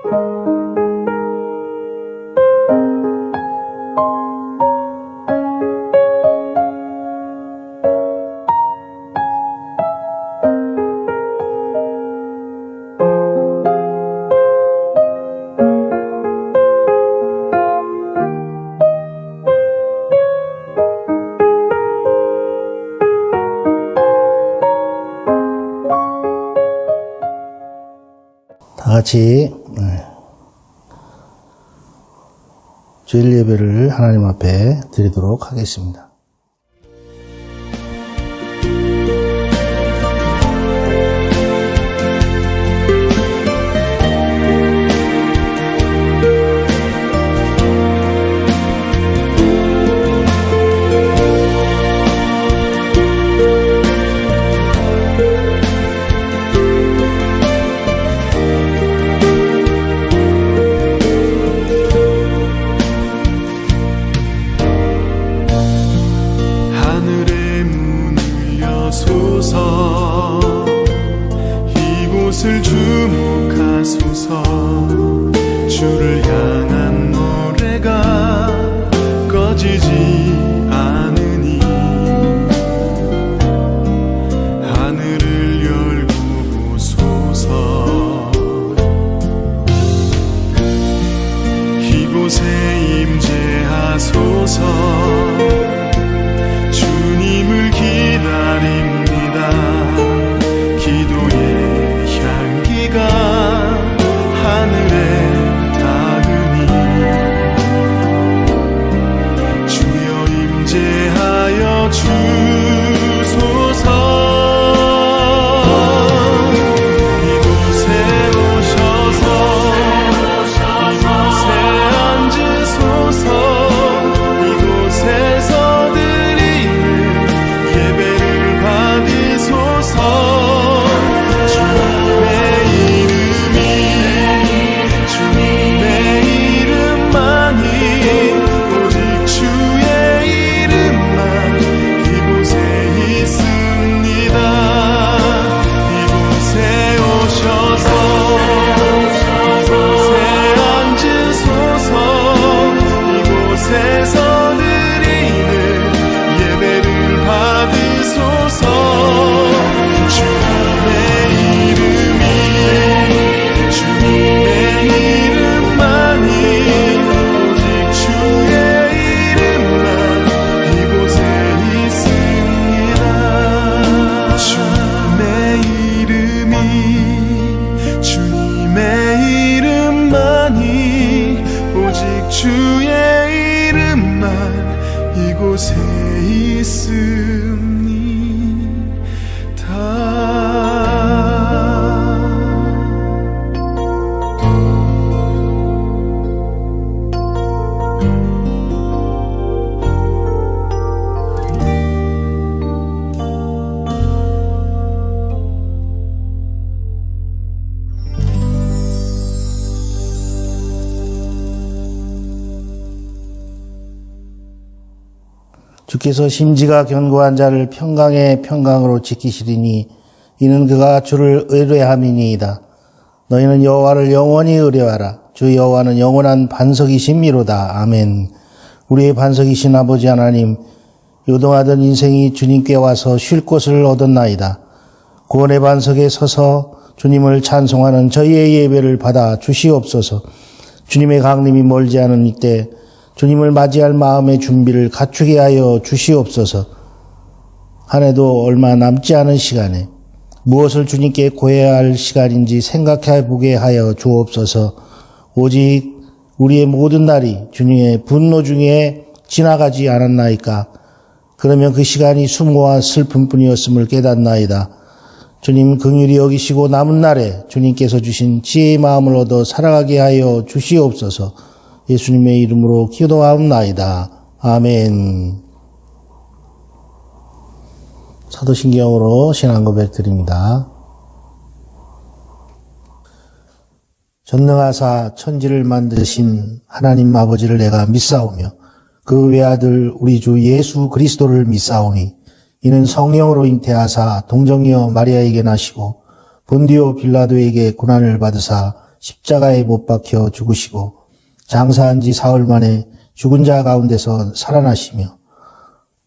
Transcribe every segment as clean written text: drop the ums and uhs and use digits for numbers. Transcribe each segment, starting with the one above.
다 같이 주일 예배를 하나님 앞에 드리도록 하겠습니다. 이곳을 주목하소서. 주를 향한 노래가 꺼지지 않으니 하늘을 열고 보소서. 이곳에 임재하소서. 주님을 기다립니다. 기도의 향기가 하늘에 닿으니 주여 임재하여 주소서. 이곳에 오셔서 이곳에 앉으소서. 이곳에서 드리는 예배를 받으소서. 주의 이름만 이곳에 주께서 심지가 견고한 자를 평강의 평강으로 지키시리니 이는 그가 주를 의뢰함이니이다. 너희는 여호와를 영원히 의뢰하라. 주 여호와는 영원한 반석이심이로다. 아멘. 우리의 반석이신 아버지 하나님, 요동하던 인생이 주님께 와서 쉴 곳을 얻었나이다. 구원의 반석에 서서 주님을 찬송하는 저희의 예배를 받아 주시옵소서. 주님의 강림이 멀지 않은 이때 주님을 맞이할 마음의 준비를 갖추게 하여 주시옵소서. 한 해도 얼마 남지 않은 시간에 무엇을 주님께 고해야 할 시간인지 생각해 보게 하여 주옵소서. 오직 우리의 모든 날이 주님의 분노 중에 지나가지 않았나이까. 그러면 그 시간이 수모와 슬픔뿐이었음을 깨닫나이다. 주님 긍휼히 여기시고 남은 날에 주님께서 주신 지혜의 마음을 얻어 살아가게 하여 주시옵소서. 예수님의 이름으로 기도하옵나이다. 아멘. 사도신경으로 신앙고백 드립니다. 전능하사 천지를 만드신 하나님 아버지를 내가 믿사오며 그 외아들 우리 주 예수 그리스도를 믿사오니 이는 성령으로 잉태하사 동정녀 마리아에게 나시고 본디오 빌라도에게 고난을 받으사 십자가에 못 박혀 죽으시고 장사한 지 사흘 만에 죽은 자 가운데서 살아나시며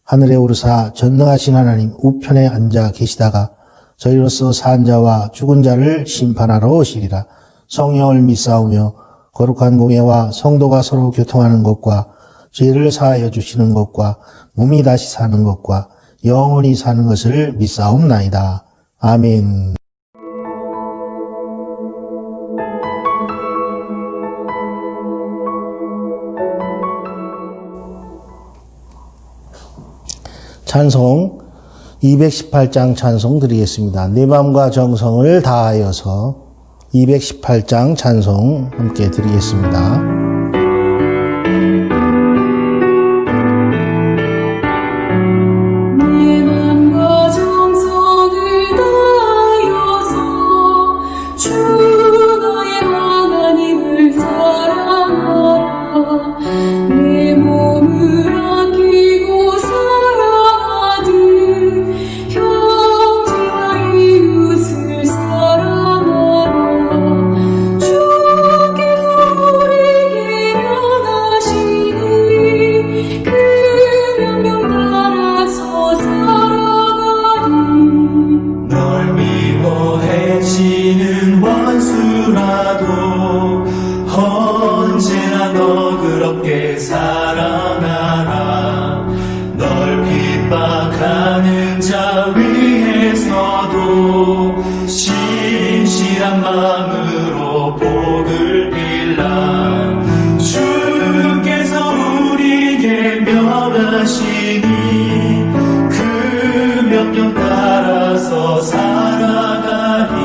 하늘에 오르사 전능하신 하나님 우편에 앉아 계시다가 저희로서 산 자와 죽은 자를 심판하러 오시리라. 성령을 믿사오며 거룩한 공예와 성도가 서로 교통하는 것과 죄를 사하여 주시는 것과 몸이 다시 사는 것과 영원히 사는 것을 믿사옵나이다. 아멘. 찬송 218장 찬송 드리겠습니다. 내 마음과 정성을 다하여서 218장 찬송 함께 드리겠습니다. 내 맘과 정성을 다하여서 주 너의 하나님을 사랑하라. 내 몸을 아끼고 사랑하듯 형제와 이웃을 사랑하라. 주께서 우리에게 명하시니 그 명령 따라서 살아가리. 널 미워해지는 원수라도 언제나 너그럽게 사랑하라. 널 핍박하는 자 위해서도 신실한 마음으로 복을 빌라. 주께서 우리에게 명하시니 그 명령 따라서 살아가리.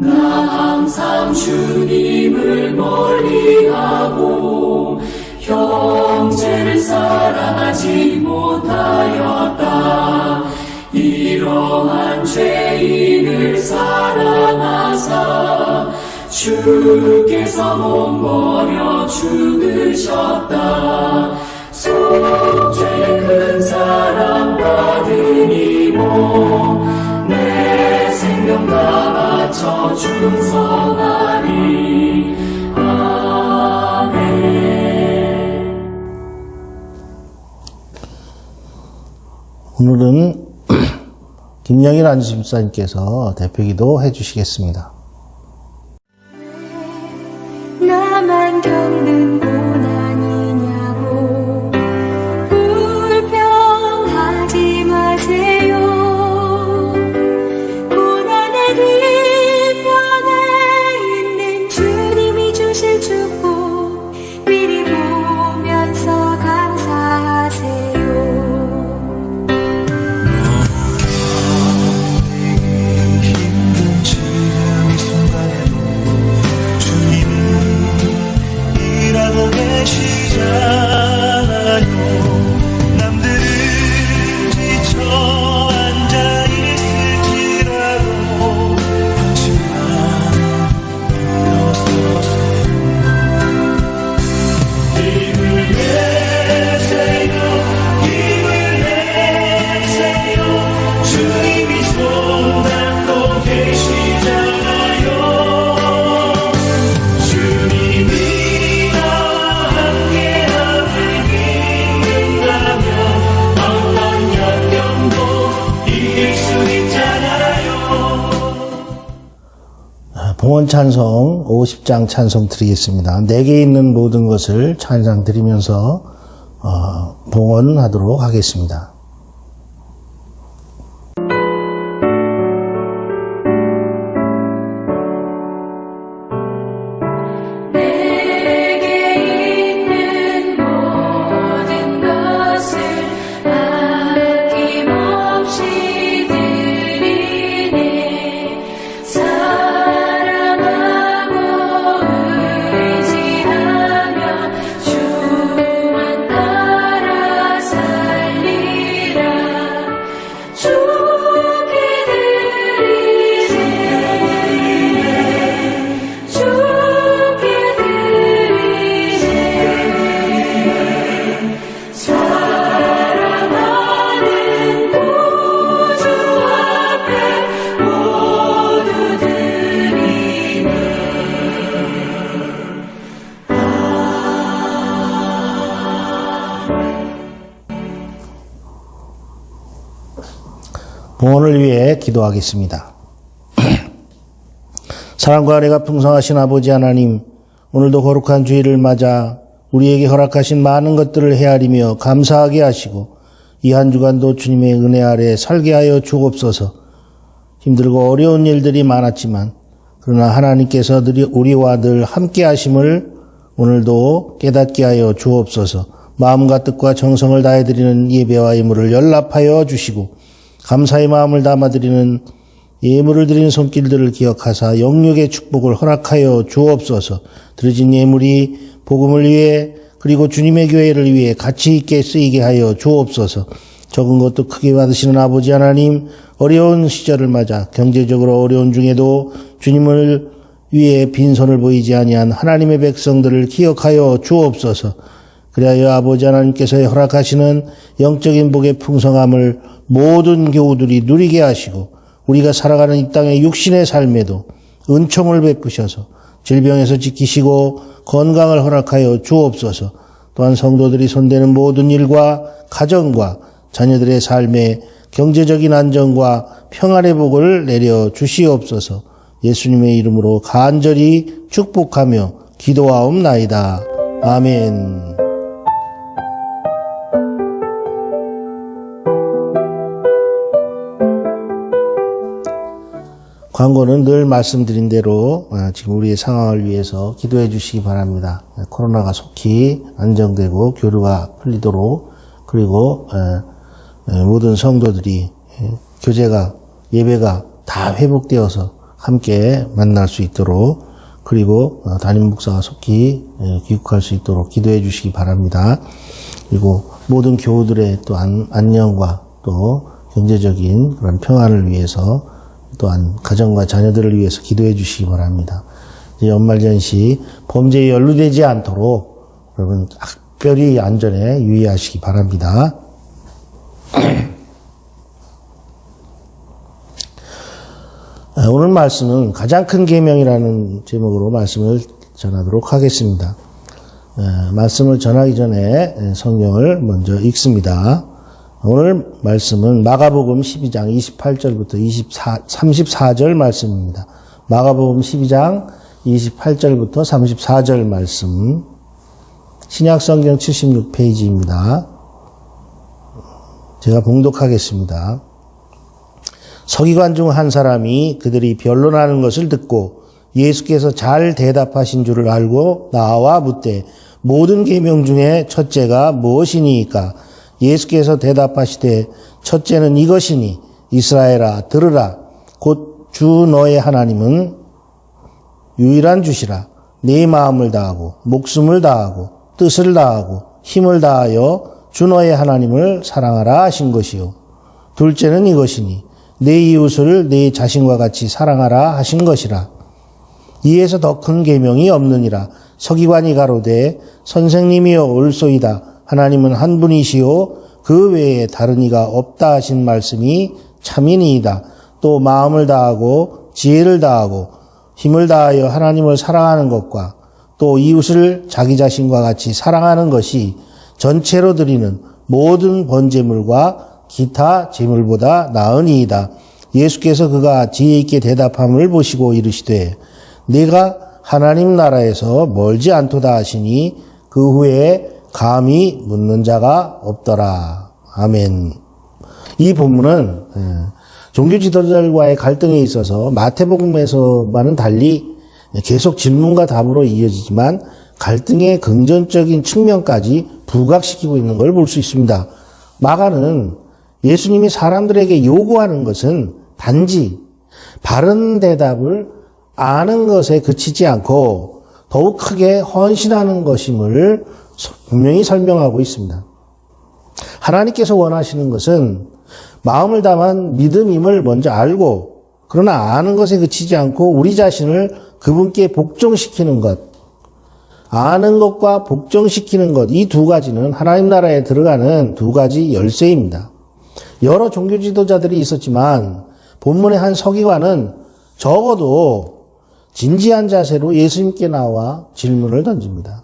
나 항상 주님을 멀리하고 형제를 사랑하지 못하였다. 이러한 죄인을 사랑하사 주께서 몸버려 죽으셨다. 속죄의 큰 사랑 받으니 내 생명 다 바쳐 충성하리. 아멘. 오늘은 김영일 안수집사님께서 대표기도 해주시겠습니다. 나만 겪는 고난이냐고 불평하지 마세요. 고난의 뒤편에 있는 주님이 주실 축복 미리 보면서 감사하세요. 힘든 지금 이 순간에도 주님은 일하고 계시잖아요. 남들은 지쳐 앉아 있을지라도 하지만 일어서세요. 힘을 내세요. 힘을 내세요. 주님이 손 잡고 계시잖아요. 주님이 나와 함께함을 믿는다면 어떤 연경도 이길 수 있잖아요. 봉헌 찬송 50장 찬송 드리겠습니다. 내게 있는 모든 것을 찬양 드리면서 봉헌하도록 하겠습니다. 내게 있는 모든 것을 아낌없이 드리네. 사랑하고 의지하며 주만 따라 살리 봉헌을 위해 기도하겠습니다. 사랑과 은혜가 풍성하신 아버지 하나님, 오늘도 거룩한 주일을 맞아 우리에게 허락하신 많은 것들을 헤아리며 감사하게 하시고 이 한 주간도 주님의 은혜 아래 살게 하여 주옵소서. 힘들고 어려운 일들이 많았지만 그러나 하나님께서 우리와 늘 함께 하심을 오늘도 깨닫게 하여 주옵소서. 마음과 뜻과 정성을 다해드리는 예배와 예물을 연락하여 주시고 감사의 마음을 담아드리는 예물을 드리는 손길들을 기억하사 영육의 축복을 허락하여 주옵소서. 드려진 예물이 복음을 위해 그리고 주님의 교회를 위해 가치 있게 쓰이게 하여 주옵소서. 적은 것도 크게 받으시는 아버지 하나님, 어려운 시절을 맞아 경제적으로 어려운 중에도 주님을 위해 빈손을 보이지 아니한 하나님의 백성들을 기억하여 주옵소서. 그리하여 아버지 하나님께서 허락하시는 영적인 복의 풍성함을 모든 교우들이 누리게 하시고 우리가 살아가는 이 땅의 육신의 삶에도 은총을 베푸셔서 질병에서 지키시고 건강을 허락하여 주옵소서. 또한 성도들이 손대는 모든 일과 가정과 자녀들의 삶에 경제적인 안정과 평안의 복을 내려 주시옵소서. 예수님의 이름으로 간절히 축복하며 기도하옵나이다. 아멘. 광고는 늘 말씀드린 대로 지금 우리의 상황을 위해서 기도해 주시기 바랍니다. 코로나가 속히 안정되고 교류가 풀리도록, 그리고 모든 성도들이 교제가, 예배가 다 회복되어서 함께 만날 수 있도록, 그리고 담임 목사가 속히 귀국할 수 있도록 기도해 주시기 바랍니다. 그리고 모든 교우들의 또 안녕과 또 경제적인 그런 평안을 위해서, 또한 가정과 자녀들을 위해서 기도해 주시기 바랍니다. 연말연시 범죄에 연루되지 않도록 여러분 특별히 안전에 유의하시기 바랍니다. 오늘 말씀은 가장 큰 계명이라는 제목으로 말씀을 전하도록 하겠습니다. 말씀을 전하기 전에 성경을 먼저 읽습니다. 오늘 말씀은 마가복음 12장 28절부터 34절 말씀입니다. 마가복음 12장 28절부터 34절 말씀, 신약성경 76페이지입니다. 제가 봉독하겠습니다. 서기관 중 한 사람이 그들이 변론하는 것을 듣고 예수께서 잘 대답하신 줄을 알고 나와 묻되 모든 계명 중에 첫째가 무엇이니까? 예수께서 대답하시되 첫째는 이것이니 이스라엘아 들으라. 곧 주 너의 하나님은 유일한 주시라. 네 마음을 다하고 목숨을 다하고 뜻을 다하고 힘을 다하여 주 너의 하나님을 사랑하라 하신 것이요. 둘째는 이것이니 내 이웃을 내 자신과 같이 사랑하라 하신 것이라. 이에서 더 큰 계명이 없느니라. 서기관이 가로되 선생님이여 옳소이다. 하나님은 한 분이시요 그 외에 다른 이가 없다 하신 말씀이 참이니이다. 또 마음을 다하고 지혜를 다하고 힘을 다하여 하나님을 사랑하는 것과 또 이웃을 자기 자신과 같이 사랑하는 것이 전체로 드리는 모든 번제물과 기타 제물보다 나으니이다. 예수께서 그가 지혜 있게 대답함을 보시고 이르시되 네가 하나님 나라에서 멀지 않도다 하시니 그 후에 감히 묻는 자가 없더라. 아멘. 이 본문은 종교 지도자들과의 갈등에 있어서 마태복음에서와는 달리 계속 질문과 답으로 이어지지만 갈등의 긍정적인 측면까지 부각시키고 있는 걸 볼 수 있습니다. 마가는 예수님이 사람들에게 요구하는 것은 단지 바른 대답을 아는 것에 그치지 않고 더욱 크게 헌신하는 것임을 분명히 설명하고 있습니다. 하나님께서 원하시는 것은 마음을 담은 믿음임을 먼저 알고 그러나 아는 것에 그치지 않고 우리 자신을 그분께 복종시키는 것, 아는 것과 복종시키는 것, 이 두 가지는 하나님 나라에 들어가는 두 가지 열쇠입니다. 여러 종교 지도자들이 있었지만 본문의 한 서기관은 적어도 진지한 자세로 예수님께 나와 질문을 던집니다.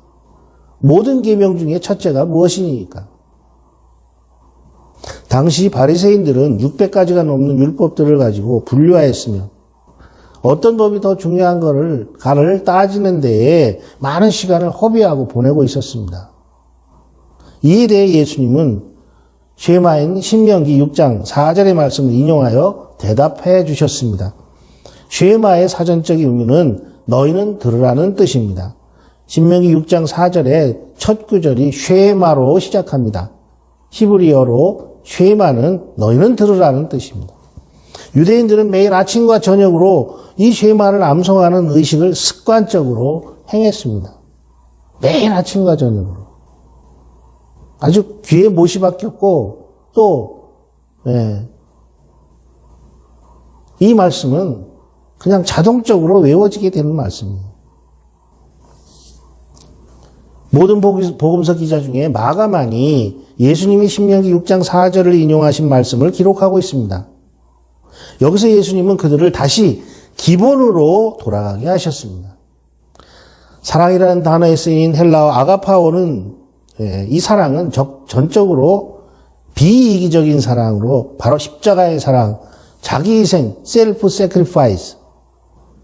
모든 계명 중에 첫째가 무엇이니까? 당시 바리새인들은 600가지가 넘는 율법들을 가지고 분류하였으며 어떤 법이 더 중요한 가를 따지는 데에 많은 시간을 허비하고 보내고 있었습니다. 이에 대해 예수님은 쉐마인 신명기 6장 4절의 말씀을 인용하여 대답해 주셨습니다. 쉐마의 사전적인 의미는 너희는 들으라는 뜻입니다. 신명기 6장 4절의 첫 구절이 쉐마로 시작합니다. 히브리어로 쉐마는 너희는 들으라는 뜻입니다. 유대인들은 매일 아침과 저녁으로 이 쉐마를 암송하는 의식을 습관적으로 행했습니다. 매일 아침과 저녁으로. 아주 귀에 못이 박혔고 이 말씀은 그냥 자동적으로 외워지게 되는 말씀이에요. 모든 복음서 기자 중에 마가만이 예수님이 신명기 6장 4절을 인용하신 말씀을 기록하고 있습니다. 여기서 예수님은 그들을 다시 기본으로 돌아가게 하셨습니다. 사랑이라는 단어에 쓰인 헬라어 아가파오는 이 사랑은 전적으로 비이기적인 사랑으로 바로 십자가의 사랑, 자기희생, 셀프 세크리파이스,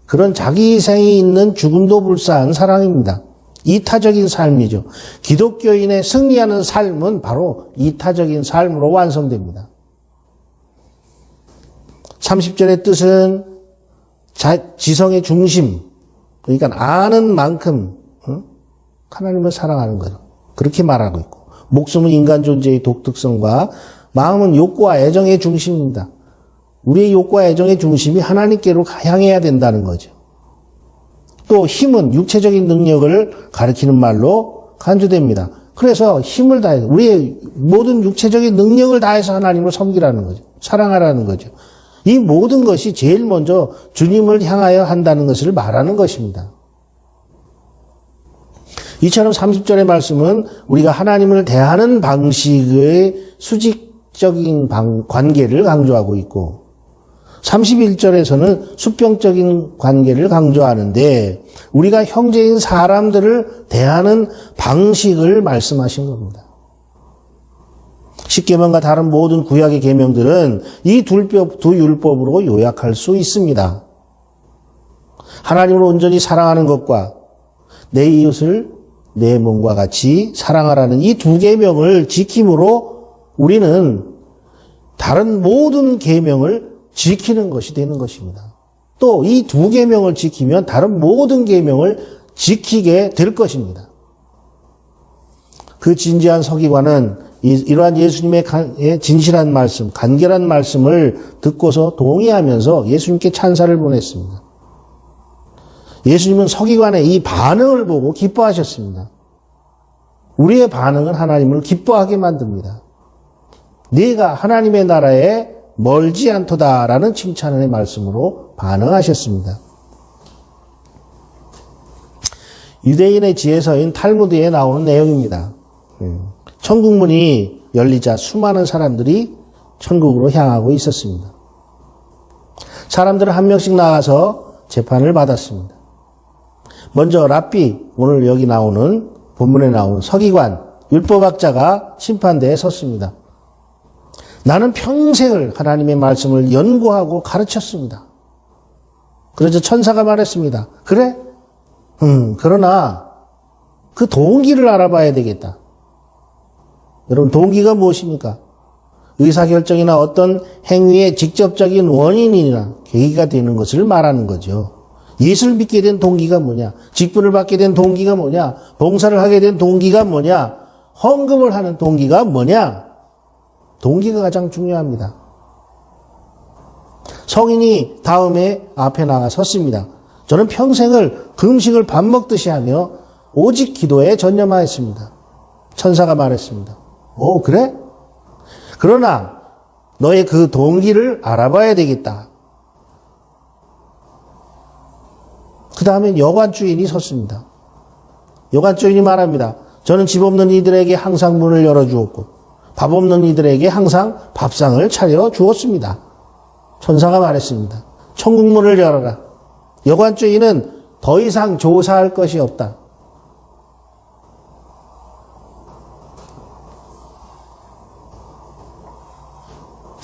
그런 자기희생이 있는 죽음도 불사한 사랑입니다. 이타적인 삶이죠. 기독교인의 승리하는 삶은 바로 이타적인 삶으로 완성됩니다. 30절의 뜻은 지성의 중심, 그러니까 아는 만큼 하나님을 사랑하는 거죠. 그렇게 말하고 있고, 목숨은 인간 존재의 독특성과 마음은 욕구와 애정의 중심입니다. 우리의 욕구와 애정의 중심이 하나님께로 향해야 된다는 거죠. 또 힘은 육체적인 능력을 가리키는 말로 간주됩니다. 그래서 힘을 다해서 우리의 모든 육체적인 능력을 다해서 하나님을 섬기라는 거죠. 사랑하라는 거죠. 이 모든 것이 제일 먼저 주님을 향하여 한다는 것을 말하는 것입니다. 이처럼 30절의 말씀은 우리가 하나님을 대하는 방식의 수직적인 관계를 강조하고 있고 31절에서는 수평적인 관계를 강조하는데 우리가 형제인 사람들을 대하는 방식을 말씀하신 겁니다. 십계명과 다른 모든 구약의 계명들은 이 두 율법으로 요약할 수 있습니다. 하나님을 온전히 사랑하는 것과 내 이웃을 내 몸과 같이 사랑하라는 이 두 계명을 지킴으로 우리는 다른 모든 계명을 지키는 것이 되는 것입니다. 또 이 두 계명을 지키면 다른 모든 계명을 지키게 될 것입니다. 그 진지한 서기관은 이러한 예수님의 진실한 말씀, 간결한 말씀을 듣고서 동의하면서 예수님께 찬사를 보냈습니다. 예수님은 서기관의 이 반응을 보고 기뻐하셨습니다. 우리의 반응은 하나님을 기뻐하게 만듭니다. 네가 하나님의 나라에 멀지 않도다라는 칭찬의 말씀으로 반응하셨습니다. 유대인의 지혜서인 탈무드에 나오는 내용입니다. 천국문이 열리자 수많은 사람들이 천국으로 향하고 있었습니다. 사람들은 한 명씩 나가서 재판을 받았습니다. 먼저 랍비, 오늘 여기 나오는 본문에 나오는 서기관, 율법학자가 심판대에 섰습니다. 나는 평생을 하나님의 말씀을 연구하고 가르쳤습니다. 그래서 천사가 말했습니다. 그래? 그러나 그 동기를 알아봐야 되겠다. 여러분, 동기가 무엇입니까? 의사결정이나 어떤 행위의 직접적인 원인이나 계기가 되는 것을 말하는 거죠. 예수를 믿게 된 동기가 뭐냐? 직분을 받게 된 동기가 뭐냐? 봉사를 하게 된 동기가 뭐냐? 헌금을 하는 동기가 뭐냐? 동기가 가장 중요합니다. 성인이 다음에 앞에 나가 섰습니다. 저는 평생을 금식을 밥 먹듯이 하며 오직 기도에 전념하였습니다. 천사가 말했습니다. 오, 그래? 그러나 너의 그 동기를 알아봐야 되겠다. 그 다음엔 여관 주인이 섰습니다. 여관 주인이 말합니다. 저는 집 없는 이들에게 항상 문을 열어주었고 밥 없는 이들에게 항상 밥상을 차려 주었습니다. 천사가 말했습니다. 천국문을 열어라. 여관 주인은 더 이상 조사할 것이 없다.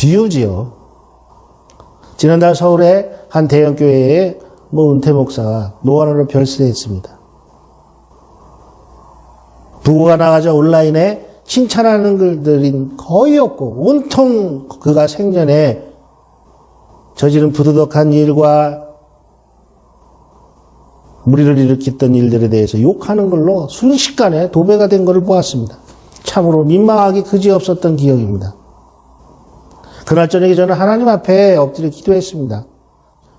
뒤우지요. 지난달 서울의 한 대형교회에 은퇴 목사가 노안으로 별세했습니다. 부고가 나가자 온라인에 칭찬하는 글들이 거의 없고 온통 그가 생전에 저지른 부도덕한 일과 무리를 일으켰던 일들에 대해서 욕하는 걸로 순식간에 도배가 된 것을 보았습니다. 참으로 민망하기 그지없었던 기억입니다. 그날 저녁에 저는 하나님 앞에 엎드려 기도했습니다.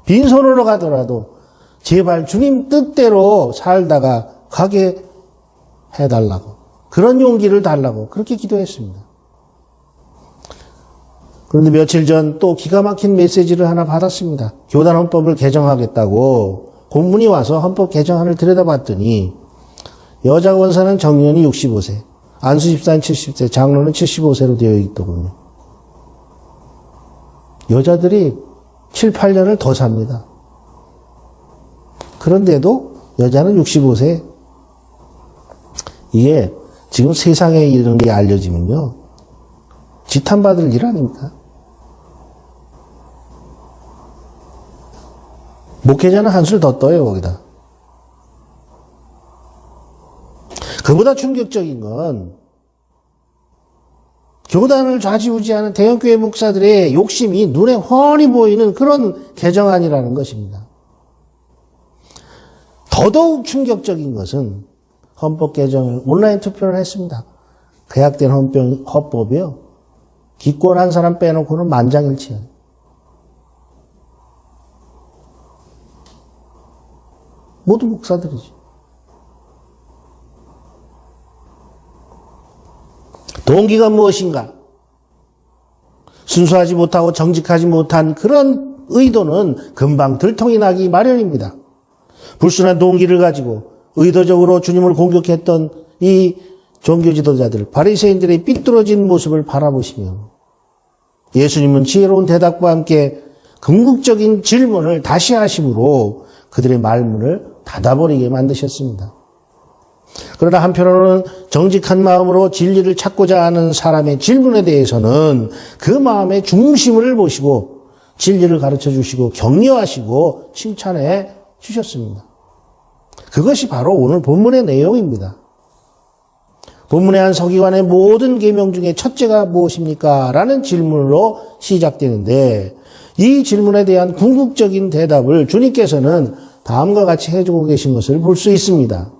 빈손으로 가더라도 제발 주님 뜻대로 살다가 가게 해달라고, 그런 용기를 달라고 그렇게 기도했습니다. 그런데 며칠 전 또 기가 막힌 메시지를 하나 받았습니다. 교단 헌법을 개정하겠다고 공문이 와서 헌법 개정안을 들여다봤더니 여자 권사는 정년이 65세, 안수 집사는 70세, 장로는 75세로 되어 있더군요. 여자들이 7, 8년을 더 삽니다. 그런데도 여자는 65세. 이게 지금 세상에 이런 게 알려지면요, 지탄받을 일 아닙니까? 목회자는 한술 더 떠요, 거기다. 그보다 충격적인 건 교단을 좌지우지하는 대형교회 목사들의 욕심이 눈에 훤히 보이는 그런 개정안이라는 것입니다. 더더욱 충격적인 것은 헌법 개정을 온라인 투표를 했습니다. 개혁된 헌법이요, 기권한 사람 빼놓고는 만장일치예요. 모두 목사들이죠. 동기가 무엇인가? 순수하지 못하고 정직하지 못한 그런 의도는 금방 들통이 나기 마련입니다. 불순한 동기를 가지고 의도적으로 주님을 공격했던 이 종교 지도자들, 바리새인들의 삐뚤어진 모습을 바라보시며 예수님은 지혜로운 대답과 함께 궁극적인 질문을 다시 하심으로 그들의 말문을 닫아버리게 만드셨습니다. 그러나 한편으로는 정직한 마음으로 진리를 찾고자 하는 사람의 질문에 대해서는 그 마음의 중심을 보시고 진리를 가르쳐 주시고 격려하시고 칭찬해 주셨습니다. 그것이 바로 오늘 본문의 내용입니다. 본문의 한 서기관의 모든 계명 중에 첫째가 무엇입니까? 라는 질문으로 시작되는데 이 질문에 대한 궁극적인 대답을 주님께서는 다음과 같이 해주고 계신 것을 볼 수 있습니다.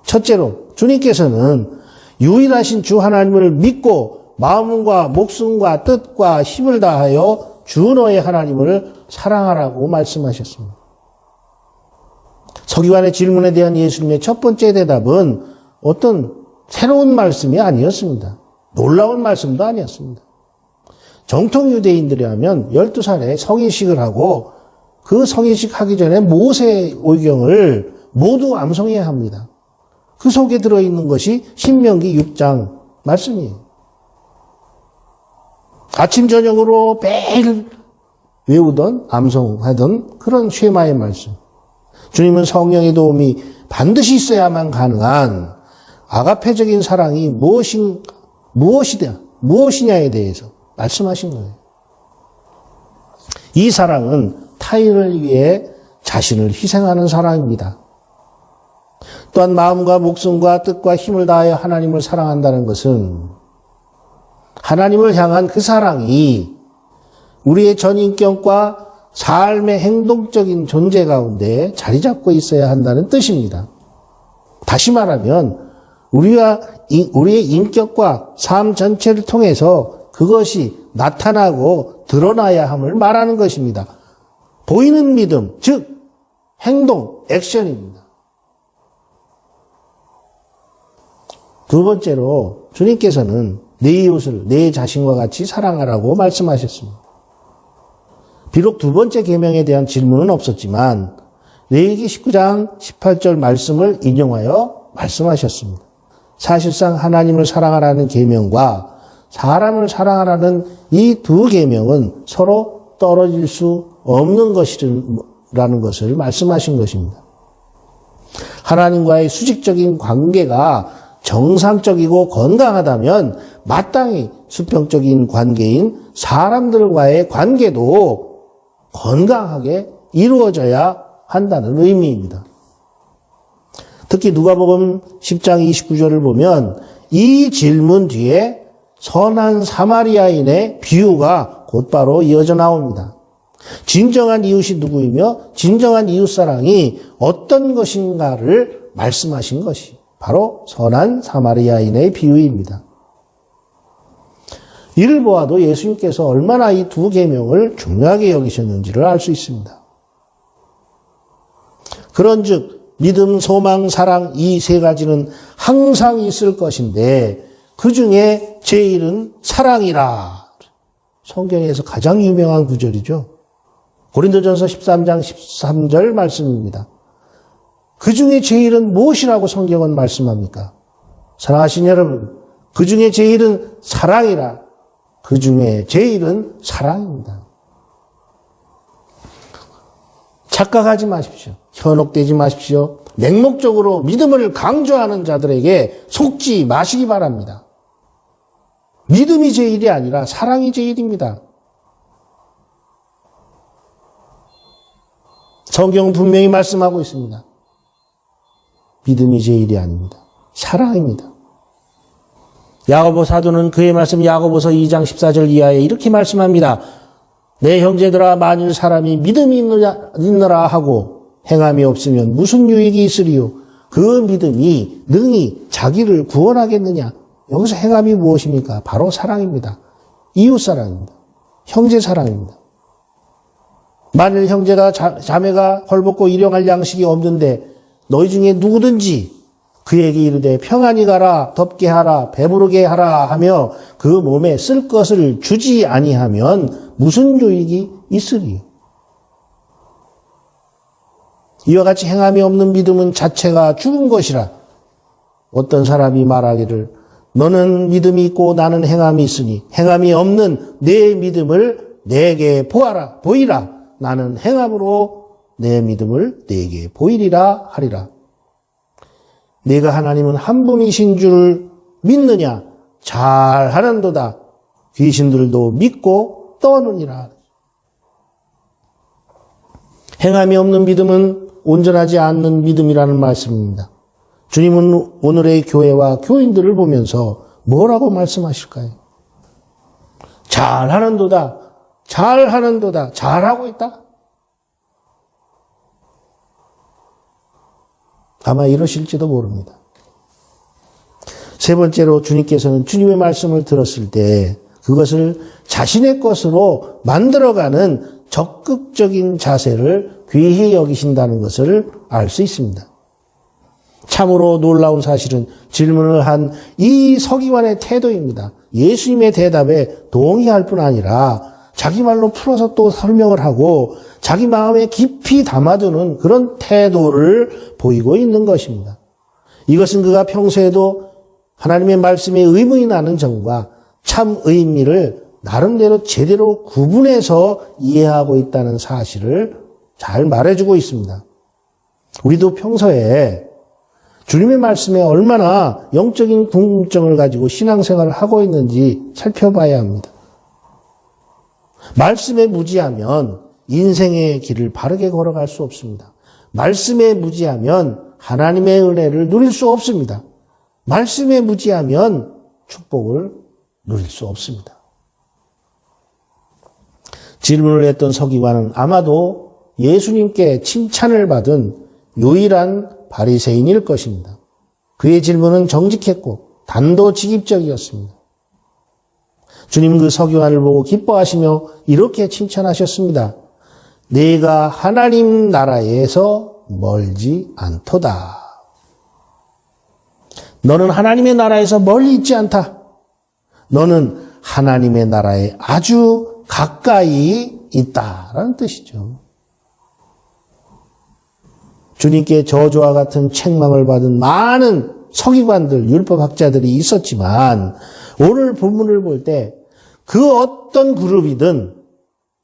첫째로 주님께서는 유일하신 주 하나님을 믿고 마음과 목숨과 뜻과 힘을 다하여 주 너의 하나님을 사랑하라고 말씀하셨습니다. 서기관의 질문에 대한 예수님의 첫 번째 대답은 어떤 새로운 말씀이 아니었습니다. 놀라운 말씀도 아니었습니다. 정통 유대인들이라면 12살에 성인식을 하고 그 성인식 하기 전에 모세 오경을 모두 암송해야 합니다. 그 속에 들어있는 것이 신명기 6장 말씀이에요. 아침 저녁으로 매일 외우던 암송하던 그런 쉐마의 말씀. 주님은 성령의 도움이 반드시 있어야만 가능한 아가페적인 사랑이 무엇이냐에 대해서 말씀하신 거예요. 이 사랑은 타인을 위해 자신을 희생하는 사랑입니다. 또한 마음과 목숨과 뜻과 힘을 다하여 하나님을 사랑한다는 것은 하나님을 향한 그 사랑이 우리의 전인격과 삶의 행동적인 존재 가운데 자리 잡고 있어야 한다는 뜻입니다. 다시 말하면 우리의 인격과 삶 전체를 통해서 그것이 나타나고 드러나야 함을 말하는 것입니다. 보이는 믿음, 즉 행동, 액션입니다. 두 번째로 주님께서는 내 이웃을 내 자신과 같이 사랑하라고 말씀하셨습니다. 비록 두 번째 계명에 대한 질문은 없었지만 레위기 19장 18절 말씀을 인용하여 말씀하셨습니다. 사실상 하나님을 사랑하라는 계명과 사람을 사랑하라는 이 두 계명은 서로 떨어질 수 없는 것이라는 것을 말씀하신 것입니다. 하나님과의 수직적인 관계가 정상적이고 건강하다면 마땅히 수평적인 관계인 사람들과의 관계도 건강하게 이루어져야 한다는 의미입니다. 특히 누가복음 10장 29절을 보면 이 질문 뒤에 선한 사마리아인의 비유가 곧바로 이어져 나옵니다. 진정한 이웃이 누구이며 진정한 이웃사랑이 어떤 것인가를 말씀하신 것이 바로 선한 사마리아인의 비유입니다. 이를 보아도 예수님께서 얼마나 이 두 계명을 중요하게 여기셨는지를 알 수 있습니다. 그런즉 믿음, 소망, 사랑 이 세 가지는 항상 있을 것인데 그 중에 제일은 사랑이라. 성경에서 가장 유명한 구절이죠. 고린도전서 13장 13절 말씀입니다. 그 중에 제일은 무엇이라고 성경은 말씀합니까? 사랑하신 여러분, 그 중에 제일은 사랑이라. 그 중에 제일은 사랑입니다. 착각하지 마십시오. 현혹되지 마십시오. 맹목적으로 믿음을 강조하는 자들에게 속지 마시기 바랍니다. 믿음이 제일이 아니라 사랑이 제일입니다. 성경은 분명히 말씀하고 있습니다. 믿음이 제일이 아닙니다. 사랑입니다. 야고보 사도는 그의 말씀 야고보서 2장 14절 이하에 이렇게 말씀합니다. 내 형제들아 만일 사람이 믿음이 있느라 하고 행함이 없으면 무슨 유익이 있으리요? 그 믿음이 능히 자기를 구원하겠느냐? 여기서 행함이 무엇입니까? 바로 사랑입니다. 이웃 사랑입니다. 형제 사랑입니다. 만일 형제가 자매가 헐벗고 일용할 양식이 없는데 너희 중에 누구든지 그에게 이르되 평안히 가라, 덥게 하라, 배부르게 하라 하며 그 몸에 쓸 것을 주지 아니하면 무슨 유익이 있으리요? 이와 같이 행함이 없는 믿음은 자체가 죽은 것이라. 어떤 사람이 말하기를 너는 믿음이 있고 나는 행함이 있으니 행함이 없는 내 믿음을 내게 보이라. 나는 행함으로 내 믿음을 내게 보이리라 하리라. 네가 하나님은 한 분이신 줄 믿느냐? 잘하는도다. 귀신들도 믿고 떠느니라. 행함이 없는 믿음은 온전하지 않는 믿음이라는 말씀입니다. 주님은 오늘의 교회와 교인들을 보면서 뭐라고 말씀하실까요? 잘하는도다. 잘하고 있다. 아마 이러실지도 모릅니다. 세 번째로 주님께서는 주님의 말씀을 들었을 때 그것을 자신의 것으로 만들어가는 적극적인 자세를 귀히 여기신다는 것을 알 수 있습니다. 참으로 놀라운 사실은 질문을 한 이 서기관의 태도입니다. 예수님의 대답에 동의할 뿐 아니라 자기 말로 풀어서 또 설명을 하고 자기 마음에 깊이 담아두는 그런 태도를 보이고 있는 것입니다. 이것은 그가 평소에도 하나님의 말씀에 의문이 나는 점과 참 의미를 나름대로 제대로 구분해서 이해하고 있다는 사실을 잘 말해주고 있습니다. 우리도 평소에 주님의 말씀에 얼마나 영적인 궁금증을 가지고 신앙생활을 하고 있는지 살펴봐야 합니다. 말씀에 무지하면 인생의 길을 바르게 걸어갈 수 없습니다. 말씀에 무지하면 하나님의 은혜를 누릴 수 없습니다. 말씀에 무지하면 축복을 누릴 수 없습니다. 질문을 했던 서기관은 아마도 예수님께 칭찬을 받은 유일한 바리새인일 것입니다. 그의 질문은 정직했고 단도직입적이었습니다. 주님은 그 서기관을 보고 기뻐하시며 이렇게 칭찬하셨습니다. 네가 하나님 나라에서 멀지 않도다. 너는 하나님의 나라에서 멀리 있지 않다. 너는 하나님의 나라에 아주 가까이 있다라는 뜻이죠. 주님께 저주와 같은 책망을 받은 많은 서기관들, 율법학자들이 있었지만 오늘 본문을 볼 때 그 어떤 그룹이든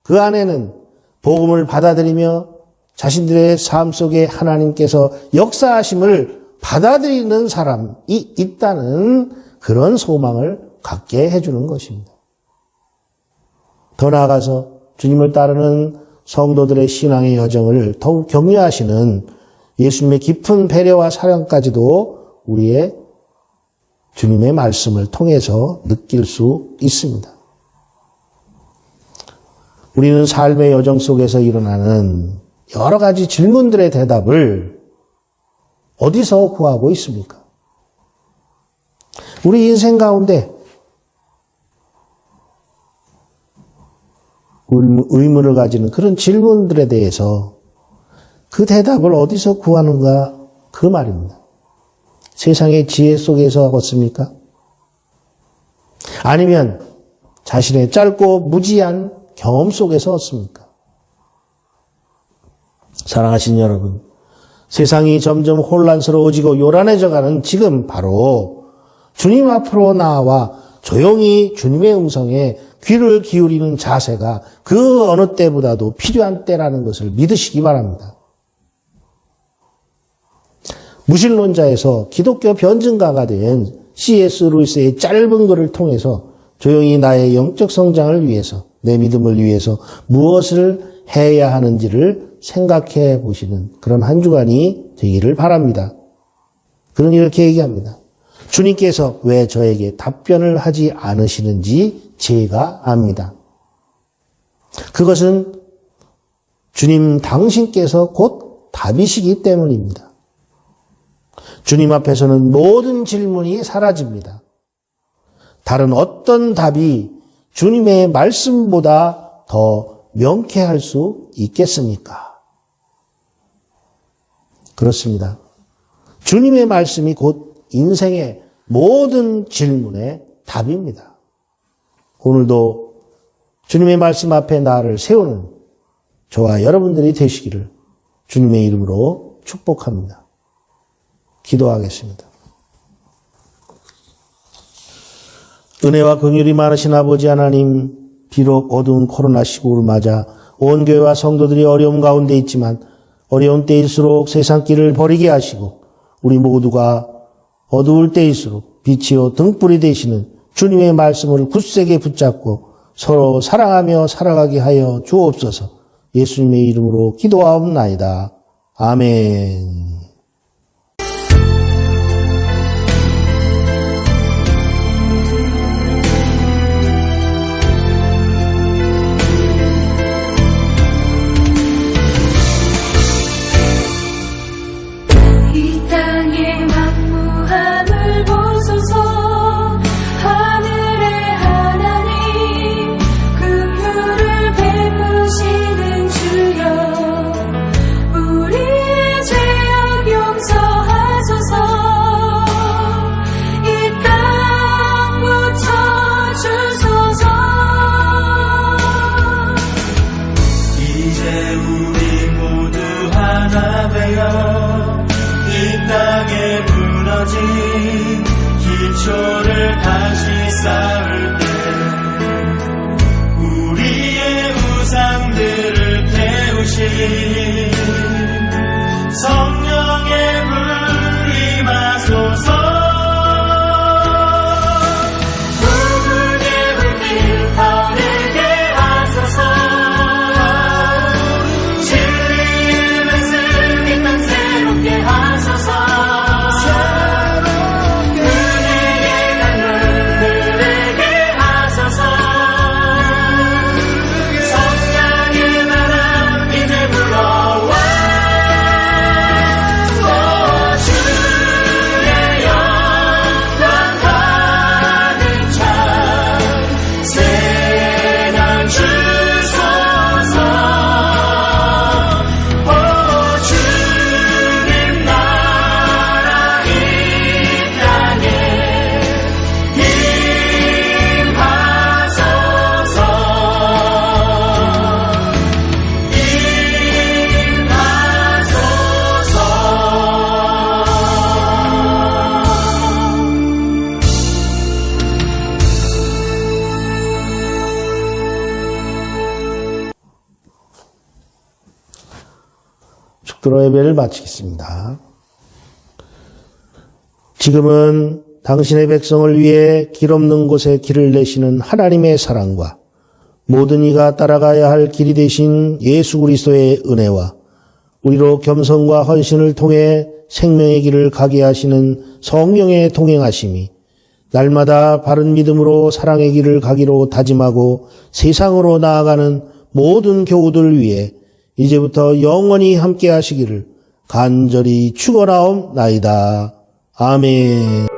그 안에는 복음을 받아들이며 자신들의 삶 속에 하나님께서 역사하심을 받아들이는 사람이 있다는 그런 소망을 갖게 해주는 것입니다. 더 나아가서 주님을 따르는 성도들의 신앙의 여정을 더욱 격려하시는 예수님의 깊은 배려와 사랑까지도 우리의 주님의 말씀을 통해서 느낄 수 있습니다. 우리는 삶의 여정 속에서 일어나는 여러 가지 질문들의 대답을 어디서 구하고 있습니까? 우리 인생 가운데 의문을 가지는 그런 질문들에 대해서 그 대답을 어디서 구하는가 그 말입니다. 세상의 지혜 속에서 얻습니까? 아니면 자신의 짧고 무지한 경험 속에서 얻습니까? 사랑하신 여러분, 세상이 점점 혼란스러워지고 요란해져가는 지금 바로 주님 앞으로 나와 조용히 주님의 음성에 귀를 기울이는 자세가 그 어느 때보다도 필요한 때라는 것을 믿으시기 바랍니다. 무신론자에서 기독교 변증가가 된 C.S. 루이스의 짧은 글을 통해서 조용히 나의 영적 성장을 위해서, 내 믿음을 위해서 무엇을 해야 하는지를 생각해 보시는 그런 한 주간이 되기를 바랍니다. 그는 이렇게 얘기합니다. 주님께서 왜 저에게 답변을 하지 않으시는지 제가 압니다. 그것은 주님 당신께서 곧 답이시기 때문입니다. 주님 앞에서는 모든 질문이 사라집니다. 다른 어떤 답이 주님의 말씀보다 더 명쾌할 수 있겠습니까? 그렇습니다. 주님의 말씀이 곧 인생의 모든 질문의 답입니다. 오늘도 주님의 말씀 앞에 나를 세우는 저와 여러분들이 되시기를 주님의 이름으로 축복합니다. 기도하겠습니다. 은혜와 긍휼이 많으신 아버지 하나님, 비록 어두운 코로나 시국을 맞아 온 교회와 성도들이 어려움 가운데 있지만 어려운 때일수록 세상 길을 버리게 하시고 우리 모두가 어두울 때일수록 빛이요 등불이 되시는 주님의 말씀을 굳세게 붙잡고 서로 사랑하며 살아가게 하여 주옵소서. 예수님의 이름으로 기도하옵나이다. 아멘. 이 땅의 만무함을 보소서. 하늘의 하나님, 긍휼을 베푸시는 주여, 우리의 죄악 용서하소서. 이 땅 고쳐주소서. 이제 우리 모두 하나 되어 이 땅에 무너진 기초를 다시 쌓을 때 우리의 우상들을 태우신 성령의 불 임하소서. 붉게 불길 타오르게 하소서. 진리의 말씀 이 땅 새롭게 하소서. 은혜의 강물 흐르게 하소서. 성령의 바람 이제 불어와. 주의 영광 가득 찬 새날 주소서. 주님 나라 이 땅에 축도로 예배를 마치겠습니다. 지금은 당신의 백성을 위해 길 없는 곳에 길을 내시는 하나님의 사랑과 모든 이가 따라가야 할 길이 되신 예수 그리스도의 은혜와 우리로 겸손과 헌신을 통해 생명의 길을 가게 하시는 성령의 동행하심이 날마다 바른 믿음으로 사랑의 길을 가기로 다짐하고 세상으로 나아가는 모든 교우들 위해 이제부터 영원히 함께 하시기를 간절히 축원하옵나이다. 아멘.